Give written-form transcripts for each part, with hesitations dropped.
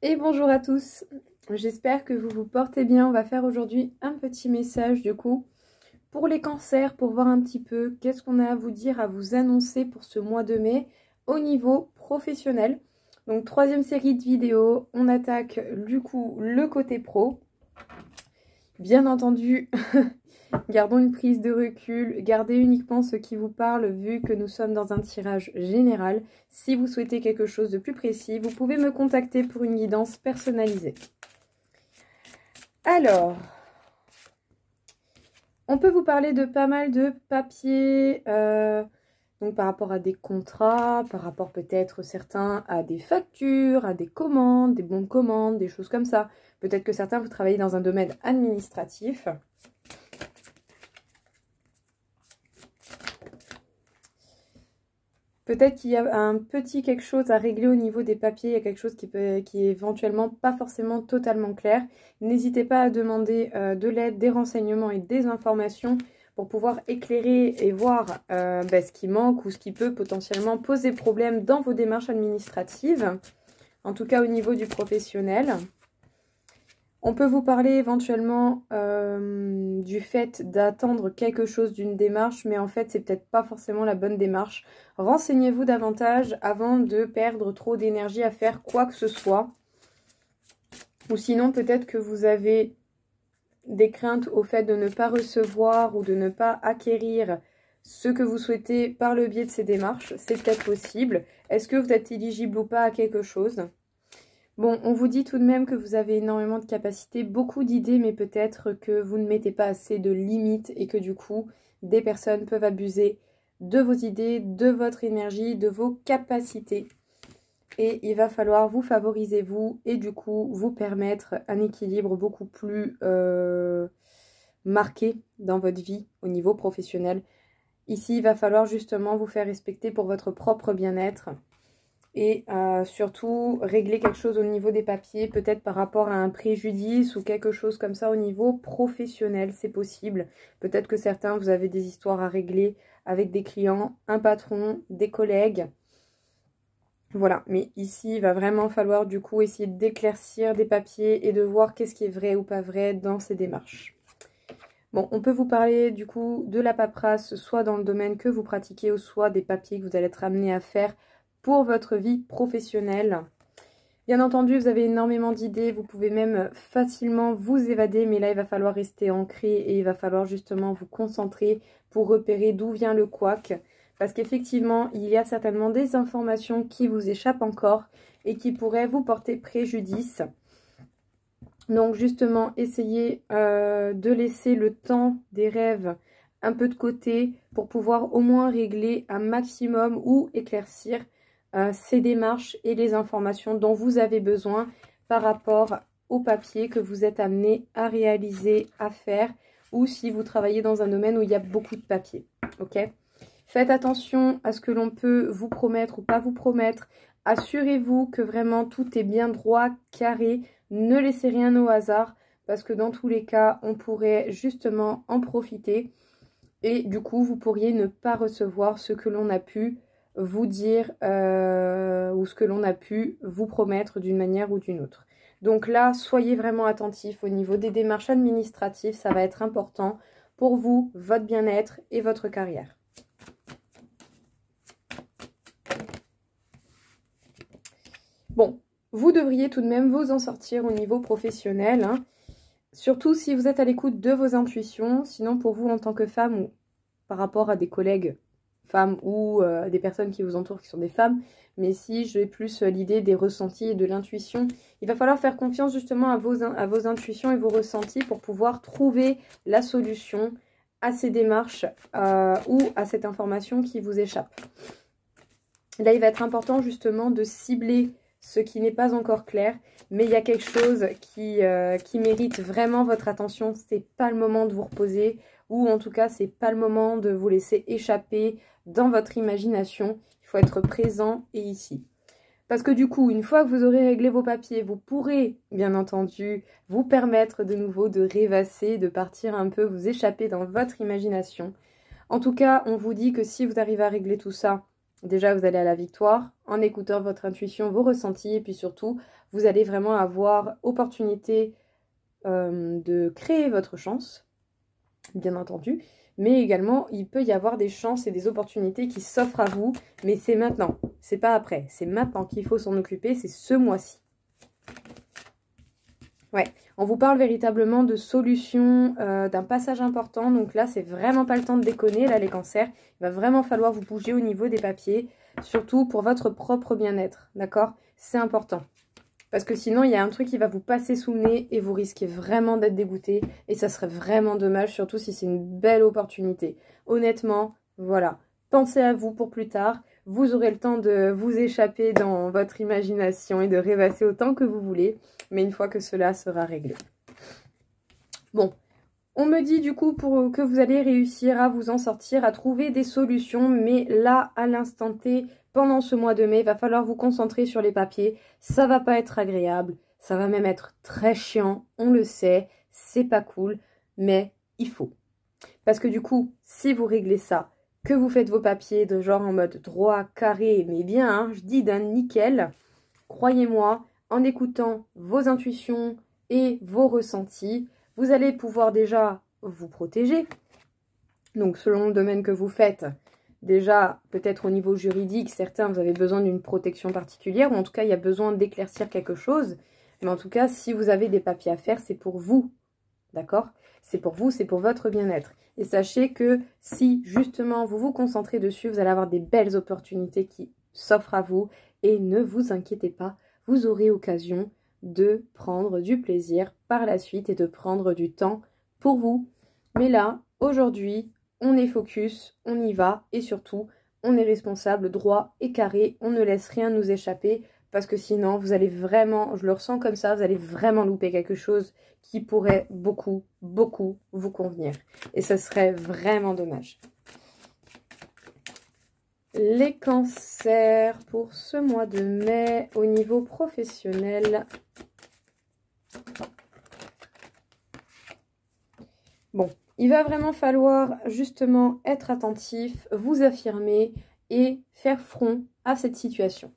Et bonjour à tous, j'espère que vous vous portez bien. On va faire aujourd'hui un petit message du coup pour les cancers, pour voir un petit peu qu'est-ce qu'on a à vous dire, à vous annoncer pour ce mois de mai au niveau professionnel. Donc troisième série de vidéos, on attaque du coup le côté pro. Bien entendu, gardons une prise de recul, gardez uniquement ce qui vous parle vu que nous sommes dans un tirage général. Si vous souhaitez quelque chose de plus précis, vous pouvez me contacter pour une guidance personnalisée. Alors, on peut vous parler de pas mal de papiers, donc par rapport à des contrats, par rapport peut-être certains à des factures, à des commandes, des bons de commande, des choses comme ça. Peut-être que certains vous travaillez dans un domaine administratif. Peut-être qu'il y a un petit quelque chose à régler au niveau des papiers, il y a quelque chose qui est éventuellement pas forcément totalement clair. N'hésitez pas à demander de l'aide, des renseignements et des informations pour pouvoir éclairer et voir ce qui manque ou ce qui peut potentiellement poser problème dans vos démarches administratives, en tout cas au niveau du professionnel. On peut vous parler éventuellement du fait d'attendre quelque chose d'une démarche, mais en fait, c'est peut-être pas forcément la bonne démarche. Renseignez-vous davantage avant de perdre trop d'énergie à faire quoi que ce soit. Ou sinon, peut-être que vous avez des craintes au fait de ne pas recevoir ou de ne pas acquérir ce que vous souhaitez par le biais de ces démarches. C'est peut-être possible. Est-ce que vous êtes éligible ou pas à quelque chose ? Bon, on vous dit tout de même que vous avez énormément de capacités, beaucoup d'idées, mais peut-être que vous ne mettez pas assez de limites et que du coup, des personnes peuvent abuser de vos idées, de votre énergie, de vos capacités. Et il va falloir vous favoriser vous et du coup vous permettre un équilibre beaucoup plus marqué dans votre vie au niveau professionnel. Ici, il va falloir justement vous faire respecter pour votre propre bien-être. Et surtout, régler quelque chose au niveau des papiers, peut-être par rapport à un préjudice ou quelque chose comme ça au niveau professionnel, c'est possible. Peut-être que certains, vous avez des histoires à régler avec des clients, un patron, des collègues. Voilà, mais ici, il va vraiment falloir du coup essayer d'éclaircir des papiers et de voir qu'est-ce qui est vrai ou pas vrai dans ces démarches. Bon, on peut vous parler du coup de la paperasse, soit dans le domaine que vous pratiquez ou soit des papiers que vous allez être amené à faire pour votre vie professionnelle. Bien entendu, vous avez énormément d'idées, vous pouvez même facilement vous évader, mais là, il va falloir rester ancré et il va falloir justement vous concentrer pour repérer d'où vient le couac. Parce qu'effectivement, il y a certainement des informations qui vous échappent encore et qui pourraient vous porter préjudice. Donc justement, essayez de laisser le temps des rêves un peu de côté pour pouvoir au moins régler un maximum ou éclaircir ces démarches et les informations dont vous avez besoin par rapport au papier que vous êtes amené à réaliser, à faire, ou si vous travaillez dans un domaine où il y a beaucoup de papier. Ok ? Faites attention à ce que l'on peut vous promettre ou pas vous promettre. Assurez-vous que vraiment tout est bien droit, carré. Ne laissez rien au hasard parce que dans tous les cas, on pourrait justement en profiter. Et du coup, vous pourriez ne pas recevoir ce que l'on a pu vous dire ou ce que l'on a pu vous promettre d'une manière ou d'une autre. Donc là, soyez vraiment attentifs au niveau des démarches administratives. Ça va être important pour vous, votre bien-être et votre carrière. Bon, vous devriez tout de même vous en sortir au niveau professionnel, hein. Surtout si vous êtes à l'écoute de vos intuitions. Sinon, pour vous en tant que femme ou par rapport à des collègues femmes ou des personnes qui vous entourent qui sont des femmes, mais si j'ai plus l'idée des ressentis et de l'intuition, il va falloir faire confiance justement à vos intuitions et vos ressentis pour pouvoir trouver la solution à ces démarches ou à cette information qui vous échappe. Là, il va être important justement de cibler ce qui n'est pas encore clair, mais il y a quelque chose qui mérite vraiment votre attention. C'est pas le moment de vous reposer, ou en tout cas, c'est pas le moment de vous laisser échapper dans votre imagination. Il faut être présent et ici. Parce que du coup, une fois que vous aurez réglé vos papiers, vous pourrez, bien entendu, vous permettre de nouveau de rêvasser, de partir un peu, vous échapper dans votre imagination. En tout cas, on vous dit que si vous arrivez à régler tout ça, déjà vous allez à la victoire en écoutant votre intuition, vos ressentis, et puis surtout, vous allez vraiment avoir opportunité de créer votre chance, bien entendu, mais également il peut y avoir des chances et des opportunités qui s'offrent à vous, mais c'est maintenant, c'est pas après, c'est maintenant qu'il faut s'en occuper, c'est ce mois-ci. Ouais, on vous parle véritablement de solutions, d'un passage important, donc là c'est vraiment pas le temps de déconner, là les cancers, il va vraiment falloir vous bouger au niveau des papiers, surtout pour votre propre bien-être, d'accord? C'est important. Parce que sinon, il y a un truc qui va vous passer sous le nez et vous risquez vraiment d'être dégoûté. Et ça serait vraiment dommage, surtout si c'est une belle opportunité. Honnêtement, voilà. Pensez à vous pour plus tard. Vous aurez le temps de vous échapper dans votre imagination et de rêvasser autant que vous voulez. Mais une fois que cela sera réglé. Bon. On me dit du coup pour que vous allez réussir à vous en sortir, à trouver des solutions. Mais là, à l'instant T, pendant ce mois de mai, il va falloir vous concentrer sur les papiers. Ça va pas être agréable, ça va même être très chiant, on le sait, c'est pas cool, mais il faut. Parce que du coup, si vous réglez ça, que vous faites vos papiers de genre en mode droit, carré, mais bien, hein, je dis d'un nickel, croyez-moi, en écoutant vos intuitions et vos ressentis, vous allez pouvoir déjà vous protéger. Donc selon le domaine que vous faites, déjà, peut-être au niveau juridique, certains, vous avez besoin d'une protection particulière, ou en tout cas, il y a besoin d'éclaircir quelque chose. Mais en tout cas, si vous avez des papiers à faire, c'est pour vous, d'accord? C'est pour vous, c'est pour votre bien-être. Et sachez que si, justement, vous vous concentrez dessus, vous allez avoir des belles opportunités qui s'offrent à vous. Et ne vous inquiétez pas, vous aurez occasion de prendre du plaisir par la suite et de prendre du temps pour vous. Mais là, aujourd'hui, on est focus, on y va et surtout, on est responsable, droit et carré. On ne laisse rien nous échapper parce que sinon, vous allez vraiment, je le ressens comme ça, vous allez vraiment louper quelque chose qui pourrait beaucoup, beaucoup vous convenir. Et ce serait vraiment dommage. Les cancers pour ce mois de mai au niveau professionnel. Bon, il va vraiment falloir justement être attentif, vous affirmer et faire front à cette situation.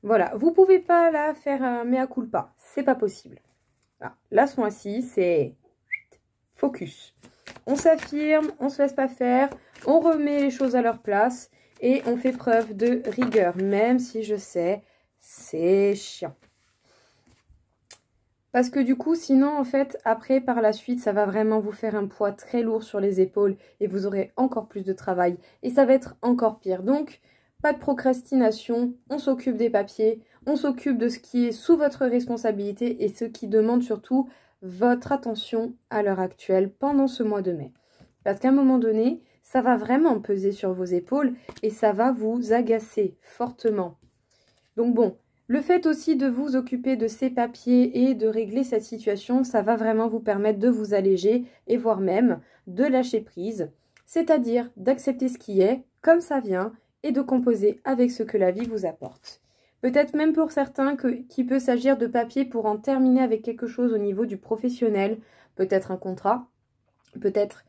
Voilà, vous ne pouvez pas là faire un mea culpa, c'est pas possible. Là, ce mois-ci, c'est focus. On s'affirme, on ne se laisse pas faire, on remet les choses à leur place et on fait preuve de rigueur, même si je sais, c'est chiant. Parce que du coup, sinon, en fait, après, par la suite, ça va vraiment vous faire un poids très lourd sur les épaules et vous aurez encore plus de travail. Et ça va être encore pire. Donc, pas de procrastination, on s'occupe des papiers, on s'occupe de ce qui est sous votre responsabilité et ce qui demande surtout votre attention à l'heure actuelle pendant ce mois de mai. Parce qu'à un moment donné, ça va vraiment peser sur vos épaules et ça va vous agacer fortement. Donc bon, le fait aussi de vous occuper de ces papiers et de régler cette situation, ça va vraiment vous permettre de vous alléger et voire même de lâcher prise, c'est-à-dire d'accepter ce qui est, comme ça vient, et de composer avec ce que la vie vous apporte. Peut-être même pour certains qu'il peut s'agir de papiers pour en terminer avec quelque chose au niveau du professionnel, peut-être un contrat, peut-être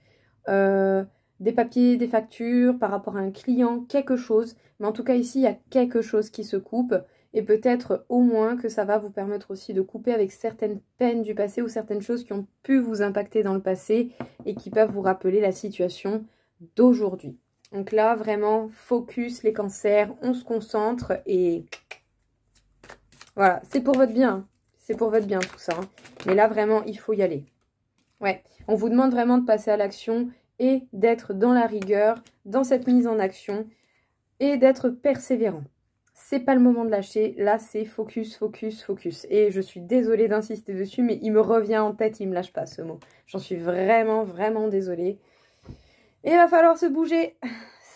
des papiers, des factures par rapport à un client, quelque chose. Mais en tout cas ici, il y a quelque chose qui se coupe et peut-être au moins que ça va vous permettre aussi de couper avec certaines peines du passé ou certaines choses qui ont pu vous impacter dans le passé et qui peuvent vous rappeler la situation d'aujourd'hui. Donc là, vraiment, focus les cancers, on se concentre et voilà, c'est pour votre bien. C'est pour votre bien tout ça. Hein. Mais là, vraiment, il faut y aller. Ouais, on vous demande vraiment de passer à l'action et d'être dans la rigueur, dans cette mise en action et d'être persévérant. C'est pas le moment de lâcher, là c'est focus, focus, focus. Et je suis désolée d'insister dessus, mais il me revient en tête, il me lâche pas ce mot. J'en suis vraiment, vraiment désolée. Et il va falloir se bouger,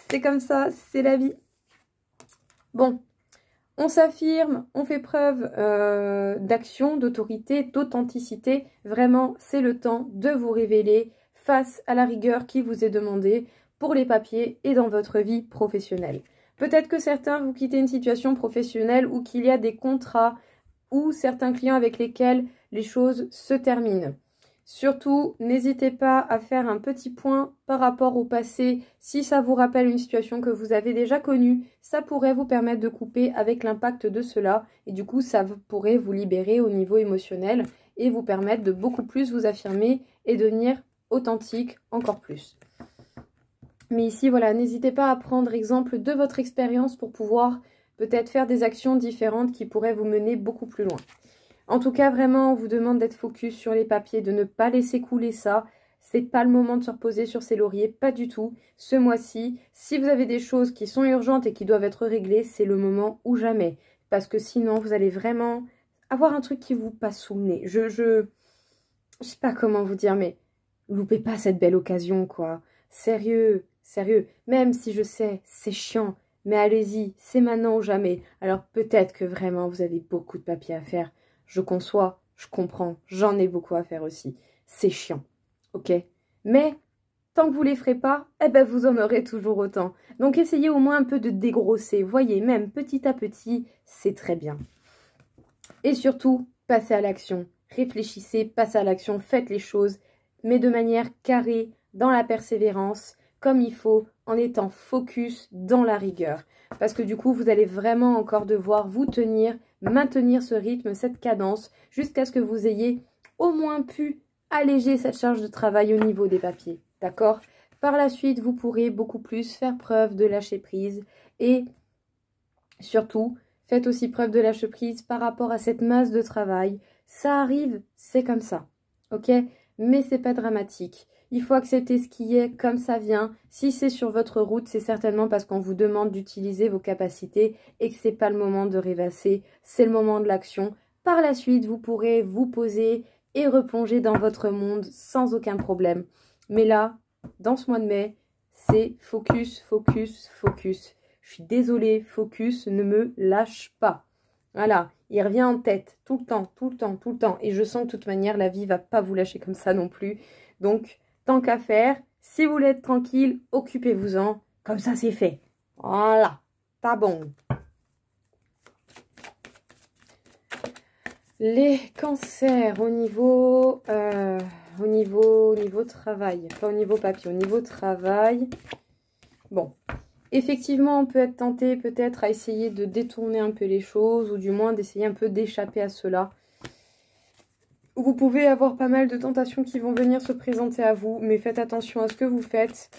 c'est comme ça, c'est la vie. Bon, on s'affirme, on fait preuve d'action, d'autorité, d'authenticité. Vraiment, c'est le temps de vous révéler face à la rigueur qui vous est demandée pour les papiers et dans votre vie professionnelle. Peut-être que certains vous quittez une situation professionnelle ou qu'il y a des contrats ou certains clients avec lesquels les choses se terminent. Surtout, n'hésitez pas à faire un petit point par rapport au passé. Si ça vous rappelle une situation que vous avez déjà connue, ça pourrait vous permettre de couper avec l'impact de cela. Et du coup, ça pourrait vous libérer au niveau émotionnel et vous permettre de beaucoup plus vous affirmer et devenir authentique encore plus. Mais ici, voilà, n'hésitez pas à prendre exemple de votre expérience pour pouvoir peut-être faire des actions différentes qui pourraient vous mener beaucoup plus loin. En tout cas, vraiment, on vous demande d'être focus sur les papiers, de ne pas laisser couler ça. C'est pas le moment de se reposer sur ses lauriers, pas du tout. Ce mois-ci, si vous avez des choses qui sont urgentes et qui doivent être réglées, c'est le moment ou jamais. Parce que sinon, vous allez vraiment avoir un truc qui vous passe sous le nez. Je sais pas comment vous dire, mais loupez pas cette belle occasion, quoi. Sérieux, sérieux. Même si je sais, c'est chiant, mais allez-y, c'est maintenant ou jamais. Alors peut-être que vraiment, vous avez beaucoup de papiers à faire. Je conçois, je comprends, j'en ai beaucoup à faire aussi. C'est chiant, ok? Mais tant que vous les ferez pas, eh ben vous en aurez toujours autant. Donc essayez au moins un peu de dégrosser. Voyez, même petit à petit, c'est très bien. Et surtout, passez à l'action. Réfléchissez, passez à l'action, faites les choses, mais de manière carrée, dans la persévérance, comme il faut, en étant focus dans la rigueur. Parce que du coup, vous allez vraiment encore devoir vous tenir, maintenir ce rythme, cette cadence, jusqu'à ce que vous ayez au moins pu alléger cette charge de travail au niveau des papiers. D'accord? Par la suite, vous pourrez beaucoup plus faire preuve de lâcher prise et surtout, faites aussi preuve de lâcher prise par rapport à cette masse de travail. Ça arrive, c'est comme ça. Ok? Mais c'est pas dramatique. Il faut accepter ce qui est comme ça vient. Si c'est sur votre route, c'est certainement parce qu'on vous demande d'utiliser vos capacités et que c'est pas le moment de rêvasser, c'est le moment de l'action. Par la suite, vous pourrez vous poser et replonger dans votre monde sans aucun problème. Mais là, dans ce mois de mai, c'est focus, focus, focus. Je suis désolée, focus, ne me lâche pas. Voilà, il revient en tête tout le temps, tout le temps, tout le temps. Et je sens que de toute manière, la vie ne va pas vous lâcher comme ça non plus. Donc, tant qu'à faire, si vous voulez être tranquille, occupez-vous-en. Comme ça, c'est fait. Voilà, pas bon. Les cancers au niveau travail, pas au niveau papier, au niveau travail. Bon, effectivement, on peut être tenté peut-être à essayer de détourner un peu les choses ou du moins d'essayer un peu d'échapper à cela. Vous pouvez avoir pas mal de tentations qui vont venir se présenter à vous, mais faites attention à ce que vous faites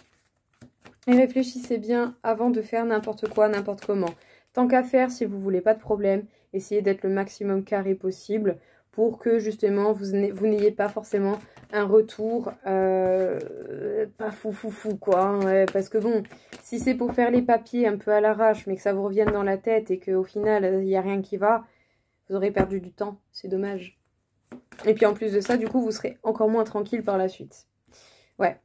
et réfléchissez bien avant de faire n'importe quoi, n'importe comment. Tant qu'à faire, si vous voulez pas de problème, essayez d'être le maximum carré possible pour que justement vous n'ayez pas forcément un retour pas fou quoi. Hein, ouais, parce que bon, si c'est pour faire les papiers un peu à l'arrache mais que ça vous revienne dans la tête et qu'au final il n'y a rien qui va, vous aurez perdu du temps, c'est dommage. Et puis en plus de ça, du coup, vous serez encore moins tranquille par la suite. Ouais.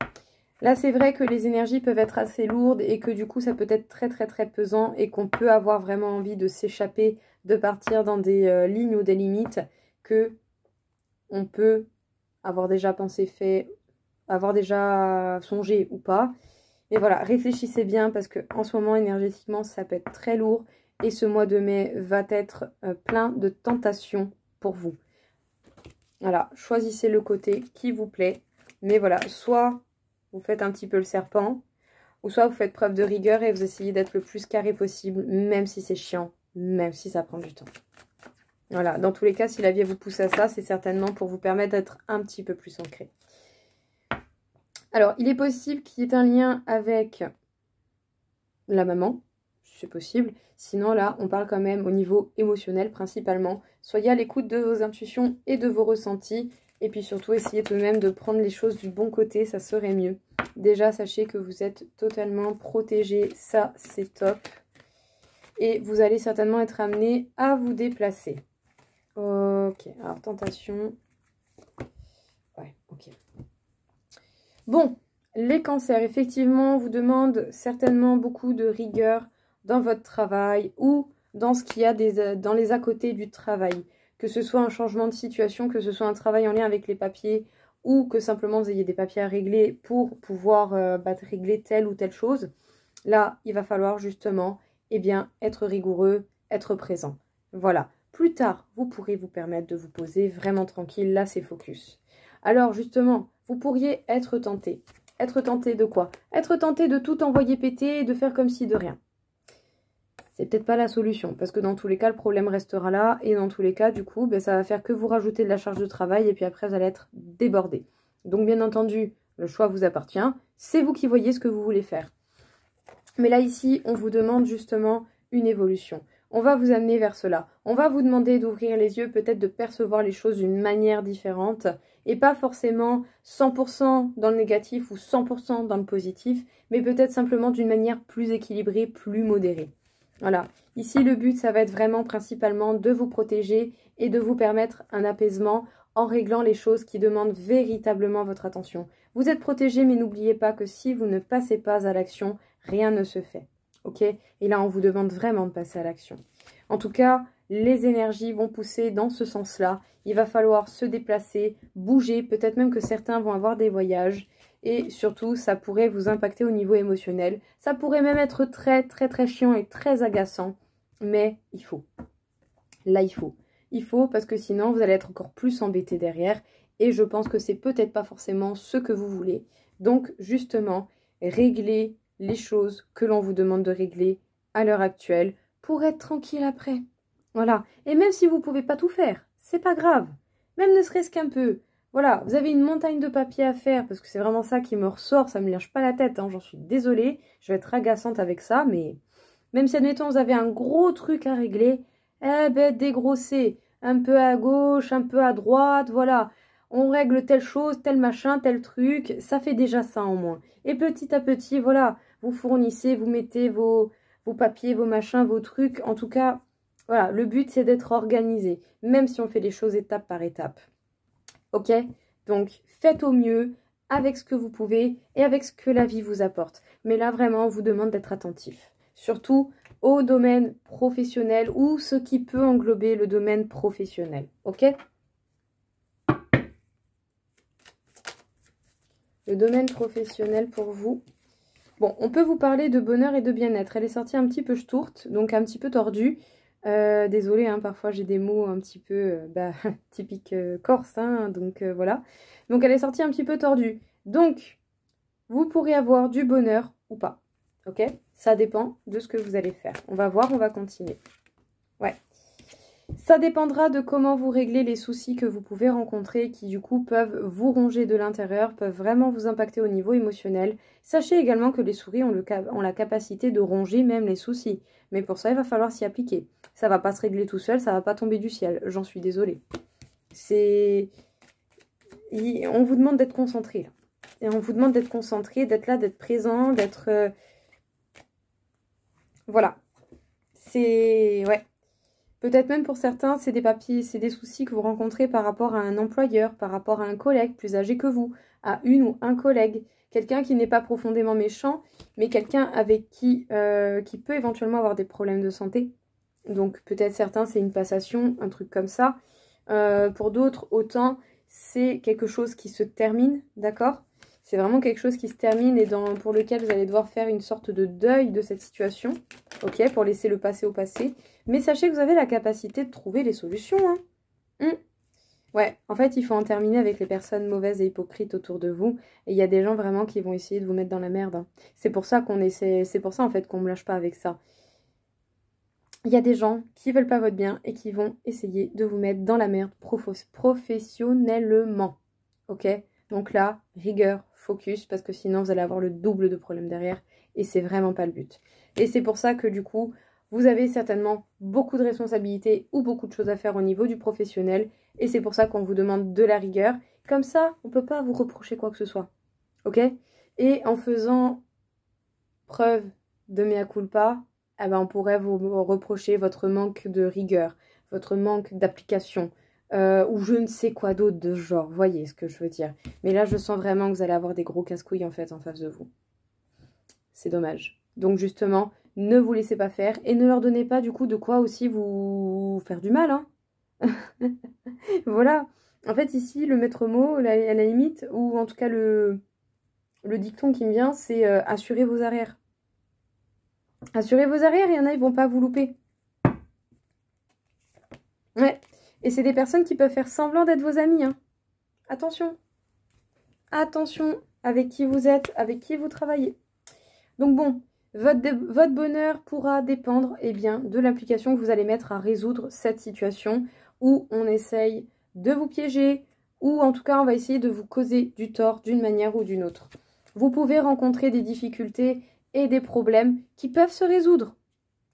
Là, c'est vrai que les énergies peuvent être assez lourdes et que du coup, ça peut être très très très pesant et qu'on peut avoir vraiment envie de s'échapper, de partir dans des lignes ou des limites que on peut avoir déjà pensé, fait, avoir déjà songé ou pas. Mais voilà, réfléchissez bien parce que en ce moment, énergétiquement, ça peut être très lourd et ce mois de mai va être plein de tentations pour vous. Voilà, choisissez le côté qui vous plaît. Mais voilà, soit vous faites un petit peu le serpent, ou soit vous faites preuve de rigueur et vous essayez d'être le plus carré possible, même si c'est chiant, même si ça prend du temps. Voilà, dans tous les cas, si la vie vous pousse à ça, c'est certainement pour vous permettre d'être un petit peu plus ancré. Alors, il est possible qu'il y ait un lien avec la maman, c'est possible. Sinon, là, on parle quand même au niveau émotionnel principalement. Soyez à l'écoute de vos intuitions et de vos ressentis. Et puis surtout, essayez tout de même de prendre les choses du bon côté, ça serait mieux. Déjà, sachez que vous êtes totalement protégé, ça c'est top. Et vous allez certainement être amené à vous déplacer. Ok, alors tentation. Ouais, ok. Bon, les cancers, effectivement, vous demandent certainement beaucoup de rigueur dans votre travail ou dans ce qu'il y a dans les à côté du travail. Que ce soit un changement de situation, que ce soit un travail en lien avec les papiers ou que simplement vous ayez des papiers à régler pour pouvoir régler telle ou telle chose. Là, il va falloir justement être rigoureux, être présent. Voilà. Plus tard, vous pourrez vous permettre de vous poser vraiment tranquille. Là, c'est focus. Alors justement, vous pourriez être tenté. Être tenté de quoi? Être tenté de tout envoyer péter et de faire comme si de rien. C'est peut-être pas la solution, parce que dans tous les cas, le problème restera là, et dans tous les cas, du coup, ben, ça va faire que vous rajouter de la charge de travail, et puis après, vous allez être débordé. Donc, bien entendu, le choix vous appartient, c'est vous qui voyez ce que vous voulez faire. Mais là, ici, on vous demande justement une évolution. On va vous amener vers cela. On va vous demander d'ouvrir les yeux, peut-être de percevoir les choses d'une manière différente, et pas forcément 100% dans le négatif ou 100% dans le positif, mais peut-être simplement d'une manière plus équilibrée, plus modérée. Voilà, ici le but ça va être vraiment principalement de vous protéger et de vous permettre un apaisement en réglant les choses qui demandent véritablement votre attention. Vous êtes protégé mais n'oubliez pas que si vous ne passez pas à l'action, rien ne se fait. Ok? Et là on vous demande vraiment de passer à l'action. En tout cas, les énergies vont pousser dans ce sens-là. Il va falloir se déplacer, bouger, peut-être même que certains vont avoir des voyages. Et surtout, ça pourrait vous impacter au niveau émotionnel. Ça pourrait même être très, très, très chiant et très agaçant. Mais il faut. Là, il faut. Il faut parce que sinon, vous allez être encore plus embêté derrière. Et je pense que c'est peut-être pas forcément ce que vous voulez. Donc, justement, réglez les choses que l'on vous demande de régler à l'heure actuelle pour être tranquille après. Voilà. Et même si vous ne pouvez pas tout faire, c'est pas grave. Même ne serait-ce qu'un peu. Voilà, vous avez une montagne de papier à faire, parce que c'est vraiment ça qui me ressort, ça me lâche pas la tête, hein, j'en suis désolée, je vais être agaçante avec ça, mais même si, admettons, vous avez un gros truc à régler, eh ben, dégrossez, un peu à gauche, un peu à droite, voilà, on règle telle chose, tel machin, tel truc, ça fait déjà ça en moins. Et petit à petit, voilà, vous fournissez, vous mettez vos papiers, vos machins, vos trucs, en tout cas, voilà, le but c'est d'être organisé, même si on fait les choses étape par étape. Ok? Donc, faites au mieux avec ce que vous pouvez et avec ce que la vie vous apporte. Mais là, vraiment, on vous demande d'être attentif. Surtout au domaine professionnel ou ce qui peut englober le domaine professionnel. Ok? Le domaine professionnel pour vous. Bon, on peut vous parler de bonheur et de bien-être. Elle est sortie un petit peu ch'tourte, donc un petit peu tordue. Désolée, hein, parfois j'ai des mots un petit peu typiques corse, hein, donc voilà. Donc elle est sortie un petit peu tordue. Donc, vous pourrez avoir du bonheur ou pas, ok? Ça dépend de ce que vous allez faire. On va voir, on va continuer. Ouais. Ça dépendra de comment vous réglez les soucis que vous pouvez rencontrer qui du coup peuvent vous ronger de l'intérieur, peuvent vraiment vous impacter au niveau émotionnel. Sachez également que les souris ont la capacité de ronger même les soucis. Mais pour ça, il va falloir s'y appliquer. Ça va pas se régler tout seul, ça va pas tomber du ciel. J'en suis désolée. On vous demande d'être concentré là. Et on vous demande d'être concentré, d'être là, d'être présent, d'être... Voilà. Ouais. Peut-être même pour certains, c'est des papiers, c'est des soucis que vous rencontrez par rapport à un employeur, par rapport à un collègue plus âgé que vous, à une ou un collègue. Quelqu'un qui n'est pas profondément méchant, mais quelqu'un avec qui peut éventuellement avoir des problèmes de santé. Donc peut-être certains, c'est une passation, un truc comme ça. Pour d'autres, autant, c'est quelque chose qui se termine, d'accord? C'est vraiment quelque chose qui se termine et pour lequel vous allez devoir faire une sorte de deuil de cette situation, ok? Pour laisser le passé au passé. Mais sachez que vous avez la capacité de trouver les solutions, hein. Ouais, en fait, il faut en terminer avec les personnes mauvaises et hypocrites autour de vous. Et il y a des gens vraiment qui vont essayer de vous mettre dans la merde, hein. C'est pour ça qu'on essaie, c'est pour ça en fait qu'on me lâche pas avec ça. Il y a des gens qui veulent pas votre bien et qui vont essayer de vous mettre dans la merde professionnellement. Ok? Donc là, rigueur, focus, parce que sinon vous allez avoir le double de problèmes derrière et c'est vraiment pas le but. Et c'est pour ça que du coup, vous avez certainement beaucoup de responsabilités ou beaucoup de choses à faire au niveau du professionnel et c'est pour ça qu'on vous demande de la rigueur. Comme ça, on peut pas vous reprocher quoi que ce soit. Ok? Et en faisant preuve de mea culpa, eh ben, on pourrait vous reprocher votre manque de rigueur, votre manque d'application, ou je ne sais quoi d'autre de ce genre. Voyez ce que je veux dire. Mais là, je sens vraiment que vous allez avoir des gros casse-couilles en fait en face de vous. C'est dommage. Donc justement, ne vous laissez pas faire et ne leur donnez pas du coup de quoi aussi vous faire du mal, hein. Voilà. En fait, ici, le maître mot, à la limite, ou en tout cas le dicton qui me vient, c'est assurez vos arrières. Assurez vos arrières, il y en a, ils vont pas vous louper. Ouais. Et c'est des personnes qui peuvent faire semblant d'être vos amis, hein. Attention. attention avec qui vous êtes, avec qui vous travaillez. Donc bon, votre bonheur pourra dépendre de l'application que vous allez mettre à résoudre cette situation où on essaye de vous piéger ou en tout cas on va essayer de vous causer du tort d'une manière ou d'une autre. Vous pouvez rencontrer des difficultés et des problèmes qui peuvent se résoudre.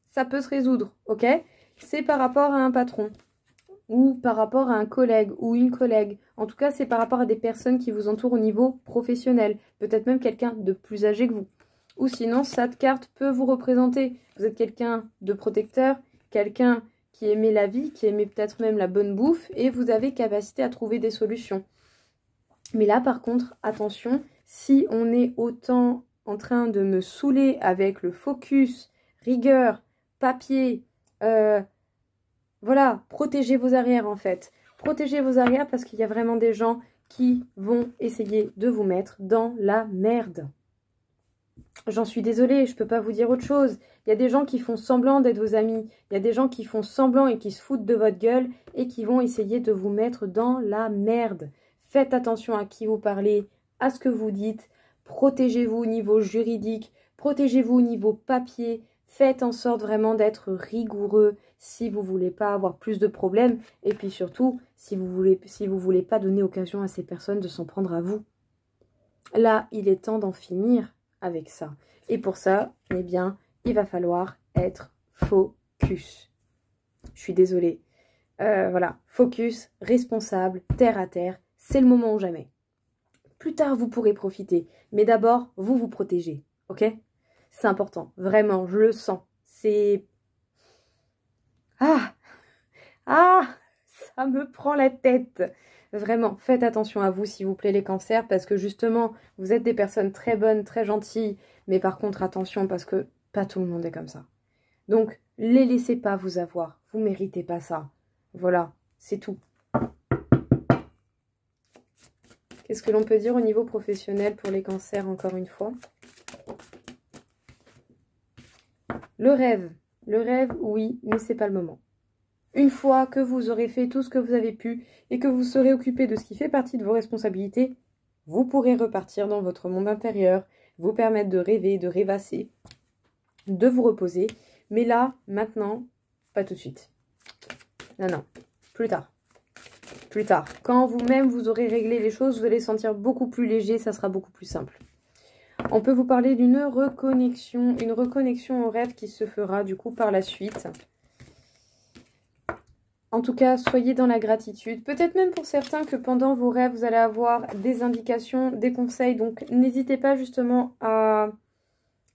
Ça peut se résoudre, ok? C'est par rapport à un patron ou par rapport à un collègue ou une collègue. En tout cas, c'est par rapport à des personnes qui vous entourent au niveau professionnel. Peut-être même quelqu'un de plus âgé que vous. Ou sinon, cette carte peut vous représenter. Vous êtes quelqu'un de protecteur, quelqu'un qui aimait la vie, qui aimait peut-être même la bonne bouffe, et vous avez capacité à trouver des solutions. Mais là, par contre, attention, si on est autant en train de me saouler avec le focus, rigueur, papier, voilà, protégez vos arrières en fait. Protégez vos arrières parce qu'il y a vraiment des gens qui vont essayer de vous mettre dans la merde. J'en suis désolée, je ne peux pas vous dire autre chose. Il y a des gens qui font semblant d'être vos amis. Il y a des gens qui font semblant et qui se foutent de votre gueule et qui vont essayer de vous mettre dans la merde. Faites attention à qui vous parlez, à ce que vous dites. Protégez-vous au niveau juridique, protégez-vous au niveau papier. Faites en sorte vraiment d'être rigoureux si vous ne voulez pas avoir plus de problèmes. Et puis surtout, si vous voulez pas donner occasion à ces personnes de s'en prendre à vous. Là, il est temps d'en finir avec ça. Et pour ça, il va falloir être focus. Je suis désolée. Voilà, focus, responsable, terre à terre, c'est le moment ou jamais. Plus tard, vous pourrez profiter. Mais d'abord, vous vous protégez, ok? C'est important, vraiment, je le sens. C'est... Ah, ça me prend la tête. Vraiment, faites attention à vous, s'il vous plaît, les cancers, parce que justement, vous êtes des personnes très bonnes, très gentilles, mais par contre, attention, parce que pas tout le monde est comme ça. Donc, les laissez pas vous avoir. Vous méritez pas ça. Voilà, c'est tout. Qu'est-ce que l'on peut dire au niveau professionnel pour les cancers, encore une fois? Le rêve, oui, mais c'est pas le moment. Une fois que vous aurez fait tout ce que vous avez pu et que vous serez occupé de ce qui fait partie de vos responsabilités, vous pourrez repartir dans votre monde intérieur, vous permettre de rêver, de rêvasser, de vous reposer. Mais là, maintenant, pas tout de suite. Non, plus tard. Plus tard. Quand vous-même, vous aurez réglé les choses, vous allez sentir beaucoup plus léger, ça sera beaucoup plus simple. On peut vous parler d'une reconnexion, une reconnexion au rêve qui se fera du coup par la suite. En tout cas, soyez dans la gratitude. Peut-être même pour certains que pendant vos rêves, vous allez avoir des indications, des conseils. Donc, n'hésitez pas justement à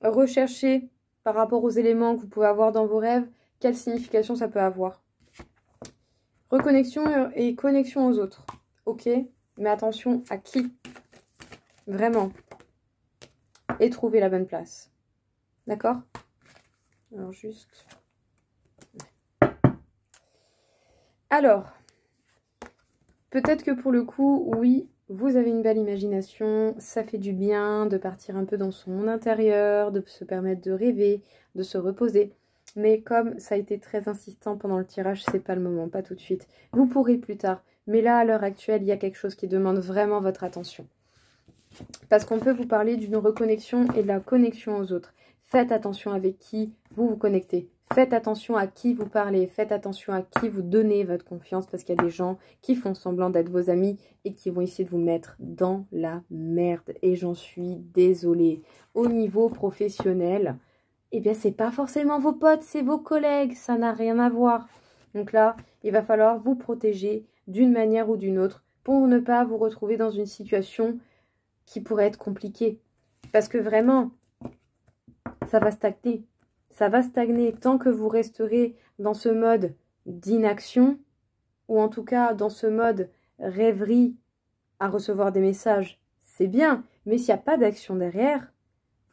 rechercher par rapport aux éléments que vous pouvez avoir dans vos rêves, quelle signification ça peut avoir. Reconnexion et connexion aux autres. Ok, mais attention à qui? Vraiment. Et trouver la bonne place. D'accord? Alors, juste... Alors, peut-être que pour le coup, oui, vous avez une belle imagination, ça fait du bien de partir un peu dans son monde intérieur, de se permettre de rêver, de se reposer. Mais comme ça a été très insistant pendant le tirage, c'est pas le moment, pas tout de suite. Vous pourrez plus tard, mais là, à l'heure actuelle, il y a quelque chose qui demande vraiment votre attention. Parce qu'on peut vous parler d'une reconnexion et de la connexion aux autres. Faites attention avec qui vous vous connectez. Faites attention à qui vous parlez, faites attention à qui vous donnez votre confiance parce qu'il y a des gens qui font semblant d'être vos amis et qui vont essayer de vous mettre dans la merde. Et j'en suis désolée. Au niveau professionnel, eh bien c'est pas forcément vos potes, c'est vos collègues, ça n'a rien à voir. Donc là, il va falloir vous protéger d'une manière ou d'une autre pour ne pas vous retrouver dans une situation qui pourrait être compliquée. Parce que vraiment, ça va stagner. Ça va stagner tant que vous resterez dans ce mode d'inaction ou en tout cas dans ce mode rêverie à recevoir des messages. C'est bien, mais s'il n'y a pas d'action derrière,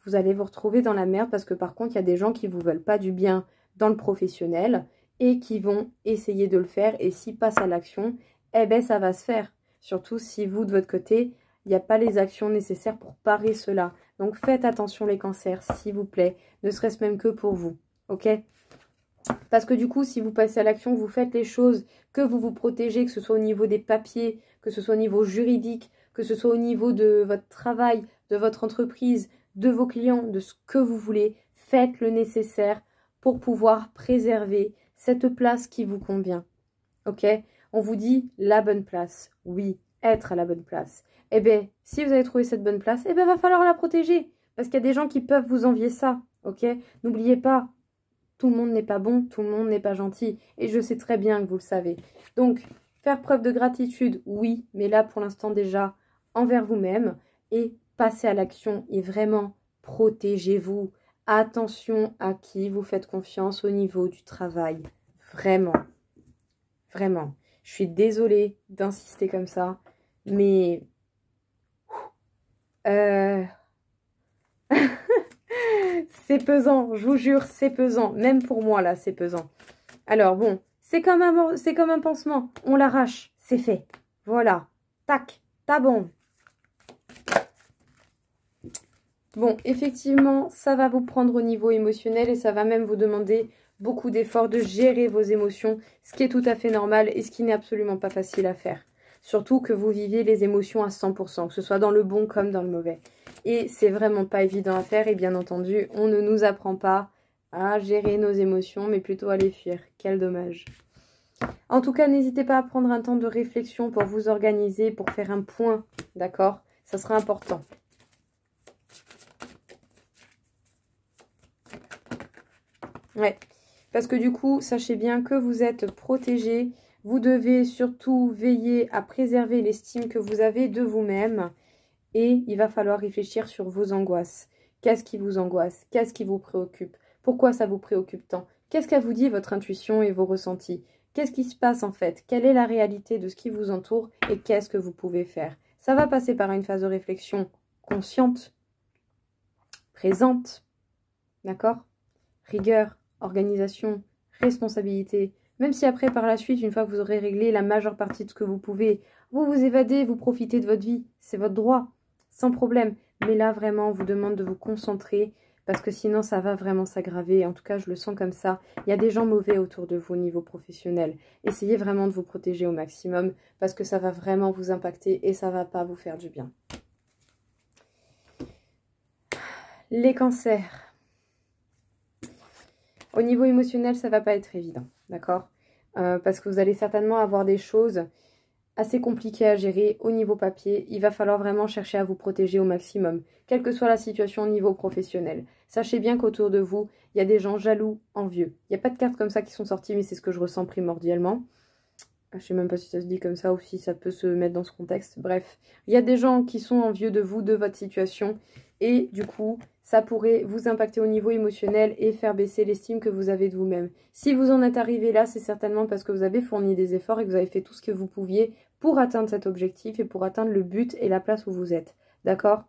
vous allez vous retrouver dans la merde parce que par contre, il y a des gens qui ne vous veulent pas du bien dans le professionnel et qui vont essayer de le faire. Et s'ils passent à l'action, eh ben ça va se faire. Surtout si vous, de votre côté, il n'y a pas les actions nécessaires pour parer cela. Donc faites attention les cancers, s'il vous plaît, ne serait-ce même que pour vous, ok? Parce que du coup, si vous passez à l'action, vous faites les choses, que vous vous protégez, que ce soit au niveau des papiers, que ce soit au niveau juridique, que ce soit au niveau de votre travail, de votre entreprise, de vos clients, de ce que vous voulez. Faites le nécessaire pour pouvoir préserver cette place qui vous convient. Ok? On vous dit la bonne place. Oui, être à la bonne place. Eh bien, si vous avez trouvé cette bonne place, eh bien, va falloir la protéger. Parce qu'il y a des gens qui peuvent vous envier ça. Ok? N'oubliez pas, tout le monde n'est pas bon, tout le monde n'est pas gentil. Et je sais très bien que vous le savez. Donc, faire preuve de gratitude, oui. Mais là, pour l'instant, déjà, envers vous-même. Et passer à l'action. Et vraiment, protégez-vous. Attention à qui vous faites confiance au niveau du travail. Vraiment. Vraiment. Je suis désolée d'insister comme ça. Mais... c'est pesant, je vous jure, c'est pesant. Même pour moi, là, c'est pesant. Alors, bon, c'est comme un pansement. On l'arrache, c'est fait. Voilà. Tac, t'as bon. Bon, effectivement, ça va vous prendre au niveau émotionnel et ça va même vous demander beaucoup d'efforts de gérer vos émotions, ce qui est tout à fait normal et ce qui n'est absolument pas facile à faire. Surtout que vous viviez les émotions à 100%, que ce soit dans le bon comme dans le mauvais. Et c'est vraiment pas évident à faire et bien entendu, on ne nous apprend pas à gérer nos émotions, mais plutôt à les fuir. Quel dommage. En tout cas, n'hésitez pas à prendre un temps de réflexion pour vous organiser, pour faire un point, d'accord? Ça sera important. Ouais, parce que du coup, sachez bien que vous êtes protégé. Vous devez surtout veiller à préserver l'estime que vous avez de vous-même. Et il va falloir réfléchir sur vos angoisses. Qu'est-ce qui vous angoisse? Qu'est-ce qui vous préoccupe? Pourquoi ça vous préoccupe tant? Qu'est-ce qu'elle vous dit votre intuition et vos ressentis? Qu'est-ce qui se passe en fait? Quelle est la réalité de ce qui vous entoure? Et qu'est-ce que vous pouvez faire? Ça va passer par une phase de réflexion consciente, présente, d'accord? Rigueur, organisation, responsabilité. Même si après, par la suite, une fois que vous aurez réglé la majeure partie de ce que vous pouvez, vous vous évadez, vous profitez de votre vie. C'est votre droit, sans problème. Mais là, vraiment, on vous demande de vous concentrer parce que sinon, ça va vraiment s'aggraver. En tout cas, je le sens comme ça. Il y a des gens mauvais autour de vous au niveau professionnel. Essayez vraiment de vous protéger au maximum parce que ça va vraiment vous impacter et ça ne va pas vous faire du bien. Les cancers. Au niveau émotionnel, ça ne va pas être évident, d'accord? Parce que vous allez certainement avoir des choses assez compliquées à gérer au niveau papier. Il va falloir vraiment chercher à vous protéger au maximum, quelle que soit la situation au niveau professionnel. Sachez bien qu'autour de vous, il y a des gens jaloux, envieux. Il n'y a pas de cartes comme ça qui sont sorties, mais c'est ce que je ressens primordialement. Je ne sais même pas si ça se dit comme ça ou si ça peut se mettre dans ce contexte. Bref, il y a des gens qui sont envieux de vous, de votre situation. Et du coup, ça pourrait vous impacter au niveau émotionnel et faire baisser l'estime que vous avez de vous-même. Si vous en êtes arrivé là, c'est certainement parce que vous avez fourni des efforts et que vous avez fait tout ce que vous pouviez pour atteindre cet objectif et pour atteindre le but et la place où vous êtes. D'accord?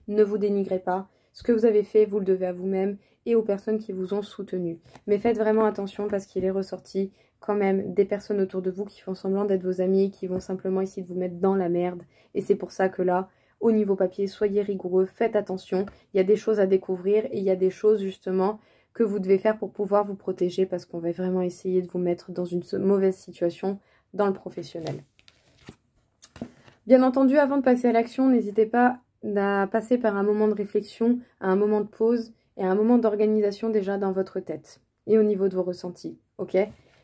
Ne vous dénigrez pas. Ce que vous avez fait, vous le devez à vous-même et aux personnes qui vous ont soutenu. Mais faites vraiment attention parce qu'il est ressorti quand même des personnes autour de vous qui font semblant d'être vos amis, qui vont simplement essayer de vous mettre dans la merde. Et c'est pour ça que là, au niveau papier, soyez rigoureux, faites attention. Il y a des choses à découvrir et il y a des choses justement que vous devez faire pour pouvoir vous protéger parce qu'on va vraiment essayer de vous mettre dans une mauvaise situation dans le professionnel. Bien entendu, avant de passer à l'action, n'hésitez pas à passer par un moment de réflexion, à un moment de pause et à un moment d'organisation déjà dans votre tête et au niveau de vos ressentis, ok?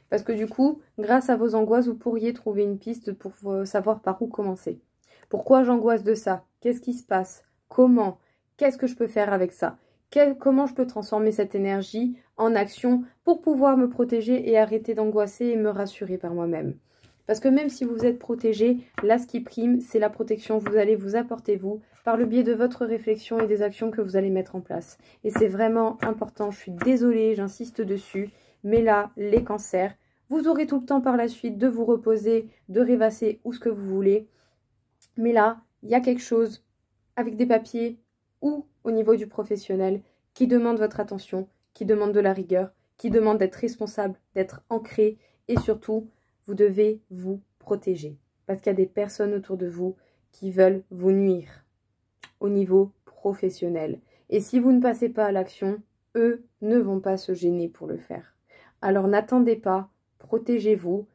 Parce que du coup, grâce à vos angoisses, vous pourriez trouver une piste pour savoir par où commencer. Pourquoi j'angoisse de ça? Qu'est-ce qui se passe? Comment? Qu'est-ce que je peux faire avec ça? Comment je peux transformer cette énergie en action pour pouvoir me protéger et arrêter d'angoisser et me rassurer par moi-même? Parce que même si vous êtes protégé, là ce qui prime, c'est la protection que vous allez vous apporter vous, par le biais de votre réflexion et des actions que vous allez mettre en place. Et c'est vraiment important, je suis désolée, j'insiste dessus, mais là, les cancers, vous aurez tout le temps par la suite de vous reposer, de rêvasser ou ce que vous voulez. Mais là, il y a quelque chose avec des papiers ou au niveau du professionnel qui demande votre attention, qui demande de la rigueur, qui demande d'être responsable, d'être ancré et surtout, vous devez vous protéger parce qu'il y a des personnes autour de vous qui veulent vous nuire au niveau professionnel. Et si vous ne passez pas à l'action, eux ne vont pas se gêner pour le faire. Alors n'attendez pas, protégez-vous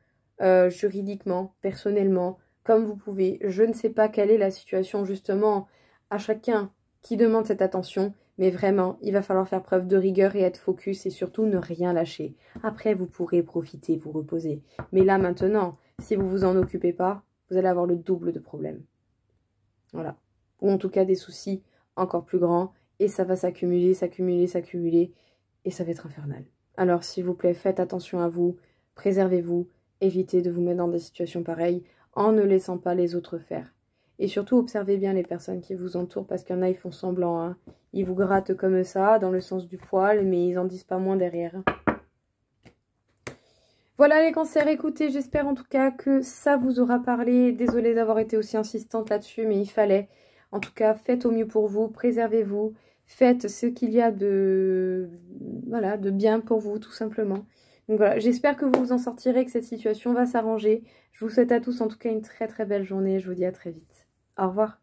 juridiquement, personnellement, comme vous pouvez. Je ne sais pas quelle est la situation justement à chacun qui demande cette attention, mais vraiment, il va falloir faire preuve de rigueur et être focus et surtout ne rien lâcher. Après, vous pourrez profiter, vous reposer. Mais là, maintenant, si vous vous en occupez pas, vous allez avoir le double de problèmes. Voilà. Ou en tout cas des soucis encore plus grands et ça va s'accumuler, s'accumuler, s'accumuler et ça va être infernal. Alors, s'il vous plaît, faites attention à vous, préservez-vous, évitez de vous mettre dans des situations pareilles en ne laissant pas les autres faire. Et surtout, observez bien les personnes qui vous entourent parce qu'il y en a, ils font semblant. Hein. Ils vous grattent comme ça, dans le sens du poil, mais ils n'en disent pas moins derrière. Voilà les cancers, écoutez, j'espère en tout cas que ça vous aura parlé. Désolée d'avoir été aussi insistante là-dessus, mais il fallait. En tout cas, faites au mieux pour vous, préservez-vous, faites ce qu'il y a de, voilà, de bien pour vous, tout simplement. Donc voilà, j'espère que vous vous en sortirez, que cette situation va s'arranger. Je vous souhaite à tous en tout cas une très très belle journée. Je vous dis à très vite. Au revoir.